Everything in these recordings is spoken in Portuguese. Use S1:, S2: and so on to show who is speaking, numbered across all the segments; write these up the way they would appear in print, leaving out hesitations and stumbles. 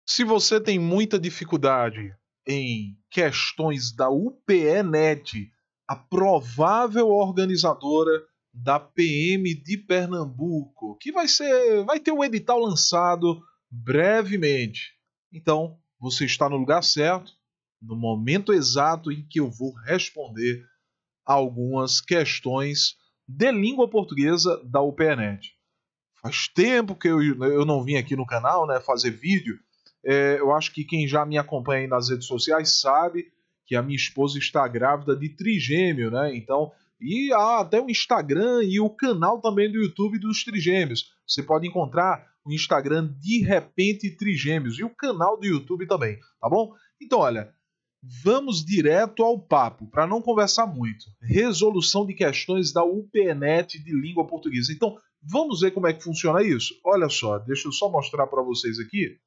S1: Se você tem muita dificuldade em questões da UPE-NET, a provável organizadora da PM de Pernambuco, que vai ter o edital lançado brevemente. Então, você está no lugar certo, no momento exato em que eu vou responder algumas questões de língua portuguesa da UPE-NET. Faz tempo que eu não vim aqui no canal, né, fazer vídeo. Eu acho que quem já me acompanha aí nas redes sociais sabe que a minha esposa está grávida de trigêmeo, né? Então, e há até o Instagram e o canal também do YouTube dos trigêmeos. Você pode encontrar o Instagram de repente trigêmeos e o canal do YouTube também, tá bom? Então, olha, vamos direto ao papo, para não conversar muito. Resolução de questões da UPNet de língua portuguesa. Então, vamos ver como é que funciona isso? Olha só, deixa eu só mostrar para vocês aqui.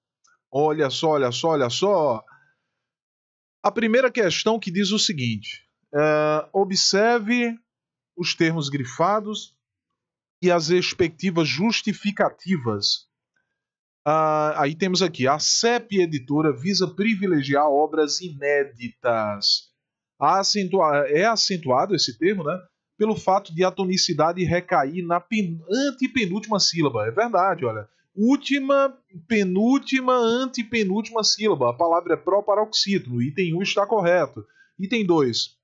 S1: Olha só, olha só, olha só. A primeira questão que diz o seguinte: observe os termos grifados e as respectivas justificativas. Aí temos aqui: a CEP Editora visa privilegiar obras inéditas. É acentuado esse termo, né? Pelo fato de a tonicidade recair na antepenúltima sílaba. É verdade, olha. Última, penúltima, antepenúltima sílaba. A palavra é proparoxítono. Item 1 está correto. Item 2.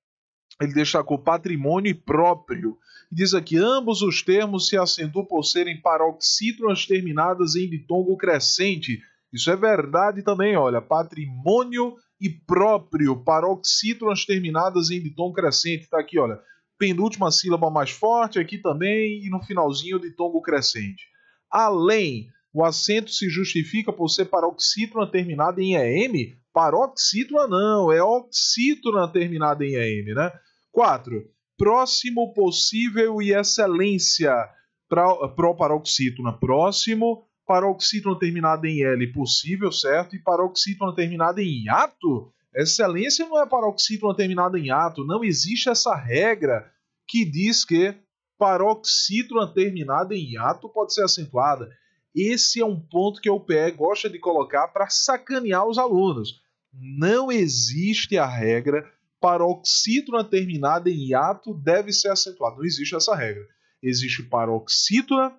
S1: Ele destacou patrimônio próprio. E diz aqui: ambos os termos se acentuam por serem paroxítonas terminadas em ditongo crescente. Isso é verdade também, olha. Patrimônio e próprio, paroxítonas terminadas em ditongo crescente. Está aqui, olha. Penúltima sílaba mais forte, aqui também, e no finalzinho ditongo crescente. Além, o acento se justifica por ser paroxítona terminada em EM. Paroxítona não, é oxítona terminada em EM, né? 4. Próximo, possível e excelência. Proparoxítona, próximo. Paroxítona terminada em L, possível, certo? E paroxítona terminada em hiato? Excelência não é paroxítona terminada em ato. Não existe essa regra que diz que paroxítona terminada em hiato pode ser acentuada. Esse é um ponto que o PE gosta de colocar para sacanear os alunos. Não existe a regra paroxítona terminada em hiato deve ser acentuada. Não existe essa regra. Existe paroxítona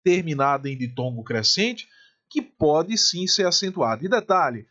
S1: terminada em ditongo crescente que pode sim ser acentuada. E detalhe,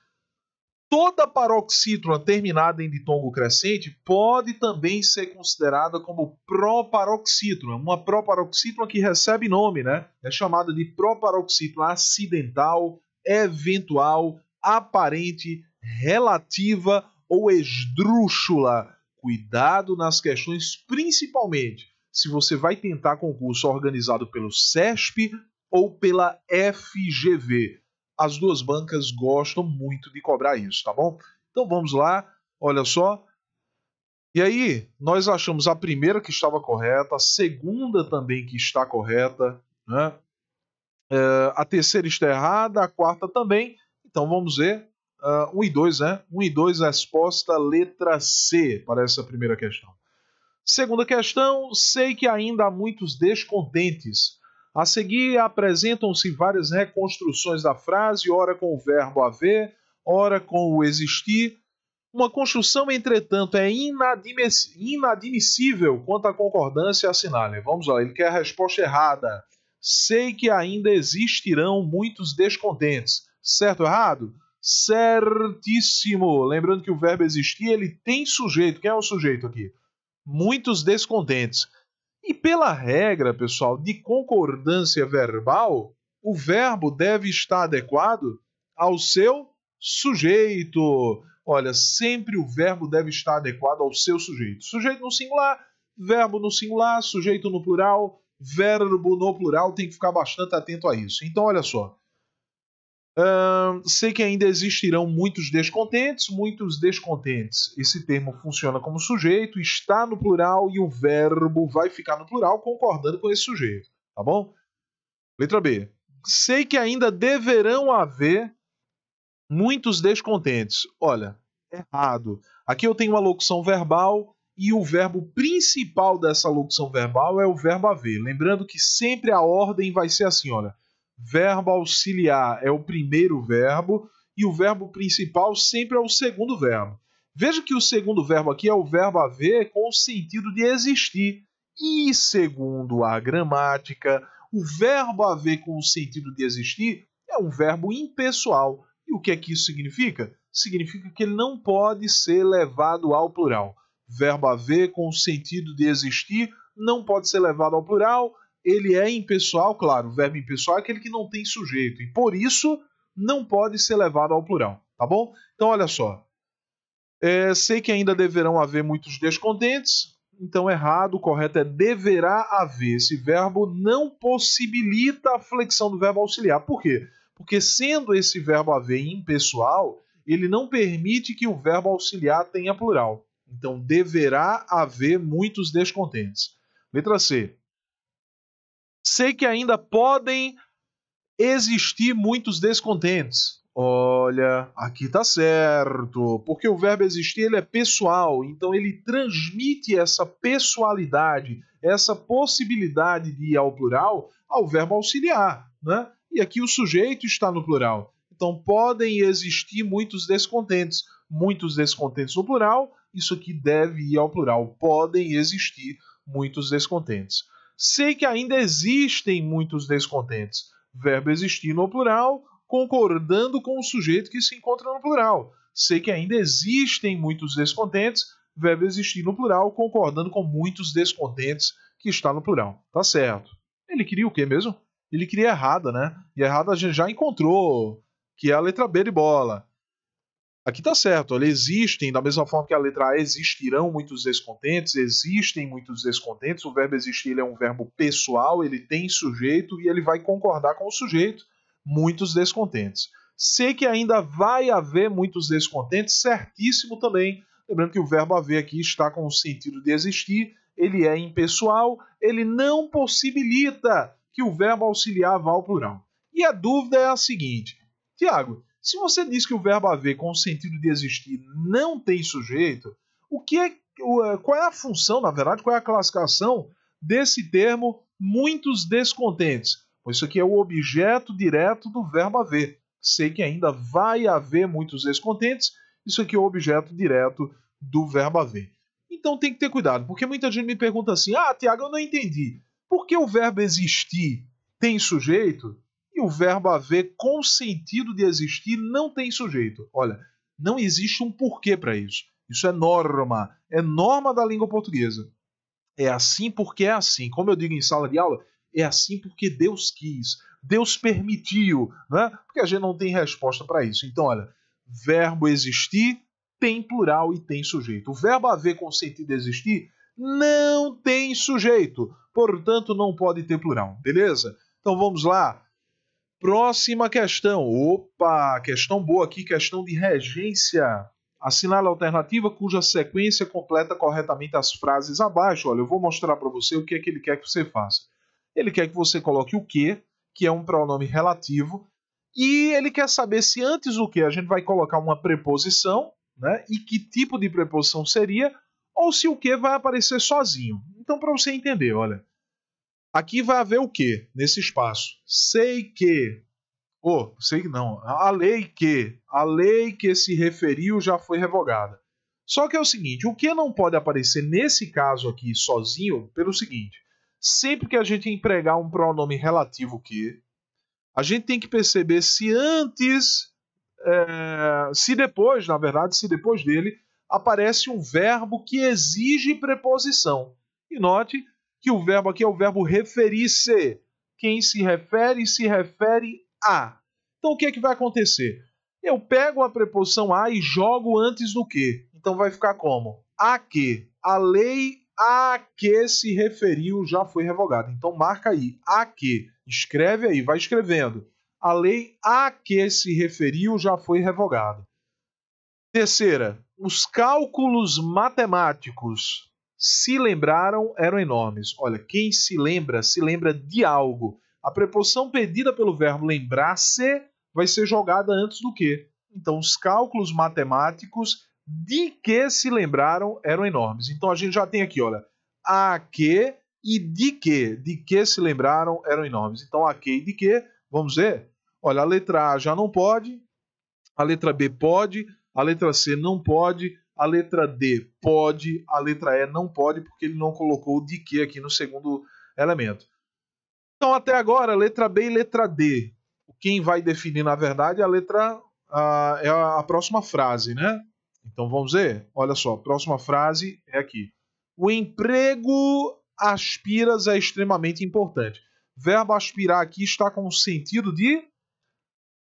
S1: toda paroxítona terminada em ditongo crescente pode também ser considerada como proparoxítona, uma proparoxítona que recebe nome, né? É chamada de proparoxítona acidental, eventual, aparente, relativa ou esdrúxula. Cuidado nas questões, principalmente se você vai tentar concurso organizado pelo CESP ou pela FGV. As duas bancas gostam muito de cobrar isso, tá bom? Então vamos lá, olha só. E aí, nós achamos a primeira que estava correta, a segunda também que está correta, né? A terceira está errada, a quarta também. Então vamos ver. 1 e 2, né? 1 e 2, resposta letra C para essa primeira questão. Segunda questão, sei que ainda há muitos descontentes. A seguir, apresentam-se várias reconstruções da frase, ora com o verbo haver, ora com o existir. Uma construção, entretanto, é inadmissível quanto à concordância assinale. Vamos lá, ele quer a resposta errada. Sei que ainda existirão muitos descontentes. Certo ou errado? Certíssimo. Lembrando que o verbo existir, ele tem sujeito. Quem é o sujeito aqui? Muitos descontentes. E pela regra, pessoal, de concordância verbal, o verbo deve estar adequado ao seu sujeito. Olha, sempre o verbo deve estar adequado ao seu sujeito. Sujeito no singular, verbo no singular, sujeito no plural, verbo no plural, tem que ficar bastante atento a isso. Então, olha só. Sei que ainda existirão muitos descontentes. Esse termo funciona como sujeito, está no plural e o verbo vai ficar no plural concordando com esse sujeito, tá bom? Letra B. Sei que ainda deverão haver muitos descontentes. Olha, errado. Aqui eu tenho uma locução verbal e o verbo principal dessa locução verbal é o verbo haver. Lembrando que sempre a ordem vai ser assim, olha. verbo auxiliar é o primeiro verbo e o verbo principal sempre é o segundo verbo. Veja que o segundo verbo aqui é o verbo haver com o sentido de existir. E, segundo a gramática, o verbo haver com o sentido de existir é um verbo impessoal. E o que é que isso significa? Significa que ele não pode ser levado ao plural. Verbo haver com o sentido de existir não pode ser levado ao plural. Ele é impessoal, claro, o verbo impessoal é aquele que não tem sujeito. E por isso não pode ser levado ao plural, tá bom? Então, olha só. Sei que ainda deverão haver muitos descontentes, então errado, o correto é deverá haver. Esse verbo não possibilita a flexão do verbo auxiliar. Por quê? Porque sendo esse verbo haver impessoal, ele não permite que o verbo auxiliar tenha plural. Então deverá haver muitos descontentes. Letra C. Sei que ainda podem existir muitos descontentes. Olha, aqui está certo, porque o verbo existir ele é pessoal, então ele transmite essa pessoalidade, essa possibilidade de ir ao plural ao verbo auxiliar, né? E aqui o sujeito está no plural. Então podem existir muitos descontentes no plural, isso aqui deve ir ao plural. Podem existir muitos descontentes. Sei que ainda existem muitos descontentes. Verbo existir no plural, concordando com o sujeito que se encontra no plural. Sei que ainda existem muitos descontentes, verbo existir no plural, concordando com muitos descontentes que está no plural. Tá certo. Ele queria o quê mesmo? Ele queria errada, né? E errada a gente já encontrou, que é a letra B de bola. Aqui tá certo, olha, existem, da mesma forma que a letra A, existirão muitos descontentes, existem muitos descontentes, o verbo existir ele é um verbo pessoal, ele tem sujeito e ele vai concordar com o sujeito, muitos descontentes. Sei que ainda vai haver muitos descontentes, certíssimo também, lembrando que o verbo haver aqui está com o sentido de existir, ele é impessoal, ele não possibilita que o verbo auxiliar vá ao plural. E a dúvida é a seguinte, Tiago, se você diz que o verbo haver com o sentido de existir não tem sujeito, qual é a função, na verdade, qual é a classificação desse termo muitos descontentes? Pois isso aqui é o objeto direto do verbo haver. Sei que ainda vai haver muitos descontentes, isso aqui é o objeto direto do verbo haver. Então tem que ter cuidado, porque muita gente me pergunta assim, Tiago, eu não entendi. Por que o verbo existir tem sujeito? E o verbo haver com sentido de existir não tem sujeito. Olha, não existe um porquê para isso. Isso é norma da língua portuguesa. É assim porque é assim. Como eu digo em sala de aula, é assim porque Deus quis, Deus permitiu, né? Porque a gente não tem resposta para isso. Então, olha, verbo existir tem plural e tem sujeito. O verbo haver com sentido de existir não tem sujeito, portanto não pode ter plural, beleza? Então vamos lá. Próxima questão. Opa, questão boa aqui, questão de regência. Assinale a alternativa cuja sequência completa corretamente as frases abaixo. Olha, eu vou mostrar para você o que é que ele quer que você faça. Ele quer que você coloque o que é um pronome relativo, e ele quer saber se antes do que a gente vai colocar uma preposição, né? E que tipo de preposição seria, ou se o que vai aparecer sozinho. Então, para você entender, olha. Aqui vai haver o que nesse espaço? Sei que. Sei que não. A lei que se referiu já foi revogada. Só que é o seguinte, o que não pode aparecer nesse caso aqui sozinho, pelo seguinte, sempre que a gente empregar um pronome relativo que, a gente tem que perceber se antes, se depois dele, aparece um verbo que exige preposição. E note que o verbo aqui é o verbo referir-se. Quem se refere a. Então o que é que vai acontecer? Eu pego a preposição a e jogo antes do que. Então vai ficar como? A que. A lei a que se referiu já foi revogada. Então marca aí. A que. Escreve aí, vai escrevendo. A lei a que se referiu já foi revogada. Terceira, os cálculos matemáticos se lembraram eram enormes. Olha, quem se lembra de algo. A preposição pedida pelo verbo lembrar-se vai ser jogada antes do que. Então, os cálculos matemáticos de que se lembraram eram enormes. Então, a gente já tem aqui, olha, a que e de que se lembraram eram enormes. Então, a que e de que Vamos ver? Olha, a letra A já não pode, a letra B pode, a letra C não pode, a letra D pode, a letra E não pode, porque ele não colocou o de que aqui no segundo elemento. Então, até agora, letra B e letra D. Quem vai definir, na verdade, é é a próxima frase, né? Então, vamos ver? Olha só, a próxima frase é aqui. O emprego aspiras é extremamente importante. Verbo aspirar aqui está com o sentido de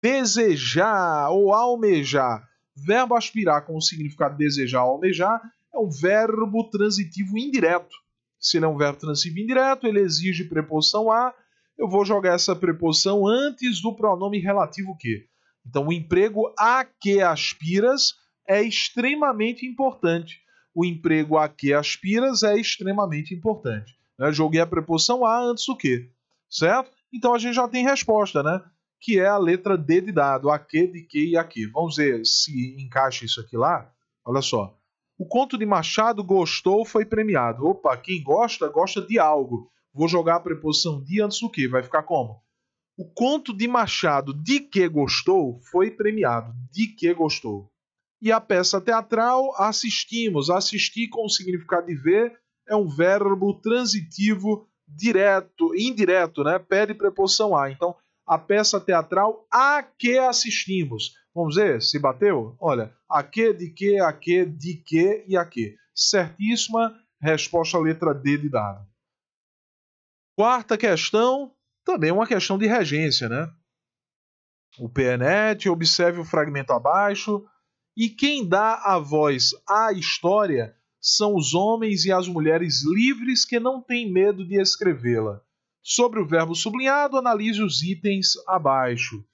S1: desejar ou almejar. Verbo aspirar com o significado de desejar ou almejar é um verbo transitivo indireto. Se ele é um verbo transitivo indireto, ele exige preposição a. Eu vou jogar essa preposição antes do pronome relativo que. Então, o emprego a que aspiras é extremamente importante. O emprego a que aspiras é extremamente importante. Eu joguei a preposição a antes do que, certo? Então, a gente já tem resposta, né? Que é a letra D de dado, a que, de que e a que. Vamos ver se encaixa isso aqui lá. Olha só. O conto de Machado gostou, foi premiado. Opa, quem gosta, gosta de algo. Vou jogar a preposição de antes do que. Vai ficar como? O conto de Machado de que gostou foi premiado. De que gostou. E a peça teatral, assistimos. Assistir com o significado de ver é um verbo transitivo direto, indireto, né? Pede preposição a. Então, a peça teatral a que assistimos. Vamos ver se bateu? Olha, a que, de que, a que, de que e a que. Certíssima resposta, letra D de dado. Quarta questão, também uma questão de regência, né? O PNET, observe o fragmento abaixo. E quem dá a voz à história são os homens e as mulheres livres que não têm medo de escrevê-la. Sobre o verbo sublinhado, analise os itens abaixo.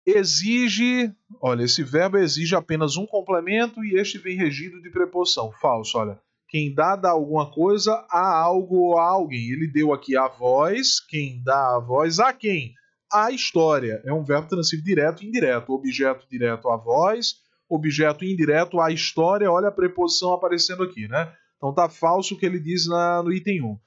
S1: Exige, olha, esse verbo exige apenas um complemento e este vem regido de preposição. Falso, olha. Quem dá alguma coisa a algo ou a alguém. Ele deu aqui a voz, quem dá a voz a quem? A história. É um verbo transitivo direto e indireto. Objeto direto a voz, objeto indireto a história. Olha a preposição aparecendo aqui, né? Então tá falso o que ele diz no item 1.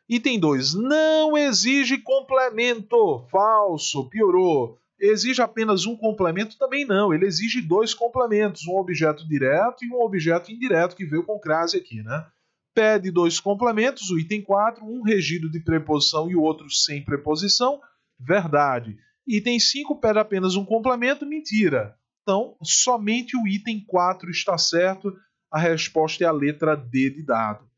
S1: Item 2. Não exige complemento. Falso. Piorou. Exige apenas um complemento? Também não. Ele exige dois complementos. Um objeto direto e um objeto indireto, que veio com crase aqui, né? Pede dois complementos. O item 4. Um regido de preposição e o outro sem preposição. Verdade. Item 5. Pede apenas um complemento. Mentira. Então, somente o item 4 está certo. A resposta é a letra D de dado.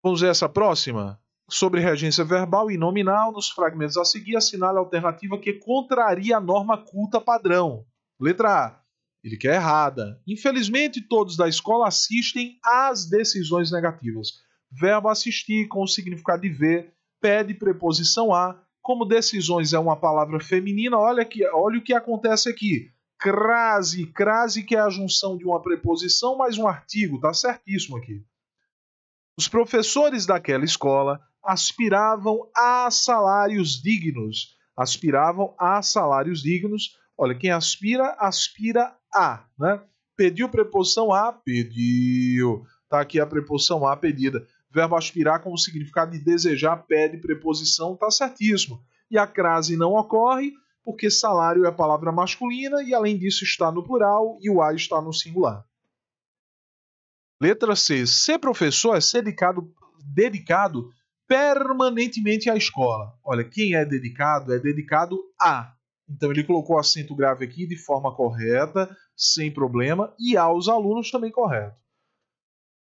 S1: Vamos ver essa próxima? Sobre regência verbal e nominal, nos fragmentos a seguir, assinale a alternativa que contraria a norma culta padrão. Letra A. Ele quer errada. Infelizmente, todos da escola assistem às decisões negativas. Verbo assistir, com o significado de ver, pede preposição a. Como decisões é uma palavra feminina, olha o que acontece aqui. Crase. Crase, que é a junção de uma preposição mais um artigo. Tá certíssimo aqui. Os professores daquela escola aspiravam a salários dignos. Aspiravam a salários dignos. Olha, quem aspira, aspira a, né? Pediu preposição a, pediu. Tá aqui a preposição a pedida. Verbo aspirar com o significado de desejar, pede preposição, tá certíssimo. E a crase não ocorre porque salário é palavra masculina e além disso está no plural e o a está no singular. Letra C. Ser professor é ser dedicado permanentemente à escola. Olha, quem é dedicado a. Então ele colocou acento grave aqui de forma correta, sem problema, e aos alunos também correto.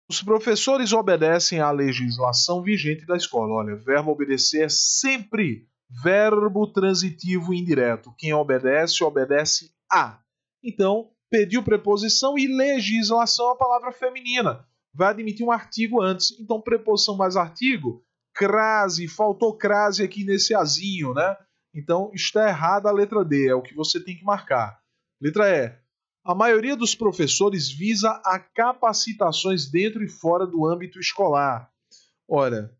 S1: Os professores obedecem à legislação vigente da escola. Olha, verbo obedecer é sempre verbo transitivo indireto. Quem obedece, obedece a. Então, pediu preposição e legislação a palavra feminina. Vai admitir um artigo antes. Então, preposição mais artigo, crase. Faltou crase aqui nesse azinho, né? Então, está errada a letra D. É o que você tem que marcar. Letra E. A maioria dos professores visa a capacitações dentro e fora do âmbito escolar. Olha,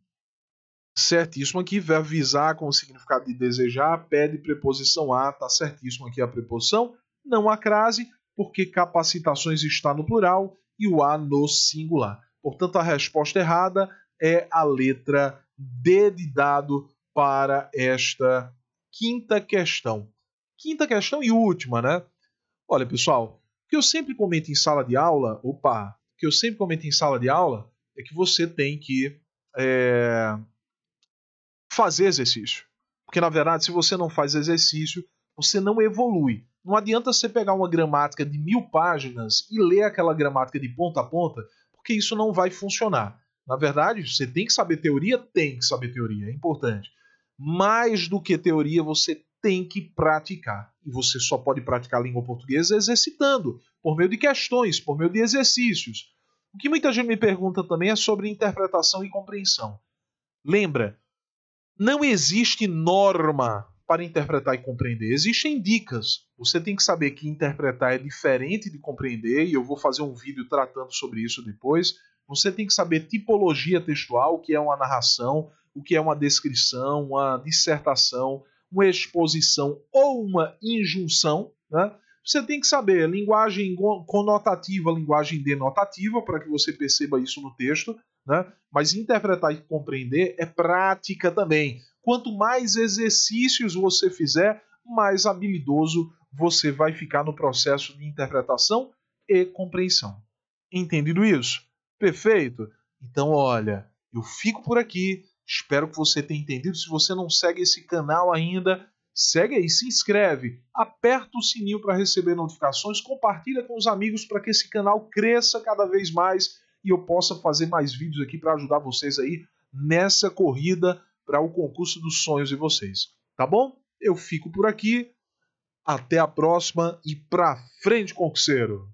S1: certíssimo aqui, verbo visar com o significado de desejar, pede preposição a, tá certíssimo aqui a preposição. Não há crase, porque capacitações está no plural e o a no singular. Portanto, a resposta errada é a letra D de dado para esta quinta questão. Quinta questão e última, né? Olha, pessoal, o que eu sempre comento em sala de aula, é que você tem que fazer exercício. Porque, na verdade, se você não faz exercício, você não evolui. Não adianta você pegar uma gramática de 1000 páginas e ler aquela gramática de ponta a ponta, porque isso não vai funcionar. Na verdade, você tem que saber teoria? Tem que saber teoria, é importante. Mais do que teoria, você tem que praticar. E você só pode praticar a língua portuguesa exercitando, por meio de questões, por meio de exercícios. O que muita gente me pergunta também é sobre interpretação e compreensão. Lembra, não existe norma para interpretar e compreender. Existem dicas. Você tem que saber que interpretar é diferente de compreender, e eu vou fazer um vídeo tratando sobre isso depois. Você tem que saber tipologia textual, o que é uma narração, o que é uma descrição, uma dissertação, uma exposição ou uma injunção, né? Você tem que saber linguagem conotativa, linguagem denotativa, para que você perceba isso no texto, né? Mas interpretar e compreender é prática também. Quanto mais exercícios você fizer, mais habilidoso você vai ficar no processo de interpretação e compreensão. Entendido isso? Perfeito? Então, olha, eu fico por aqui. Espero que você tenha entendido. Se você não segue esse canal ainda, segue aí, se inscreve, aperta o sininho para receber notificações, compartilha com os amigos para que esse canal cresça cada vez mais e eu possa fazer mais vídeos aqui para ajudar vocês aí nessa corrida para o concurso dos sonhos de vocês. Tá bom? Eu fico por aqui. Até a próxima e pra frente, concurseiro!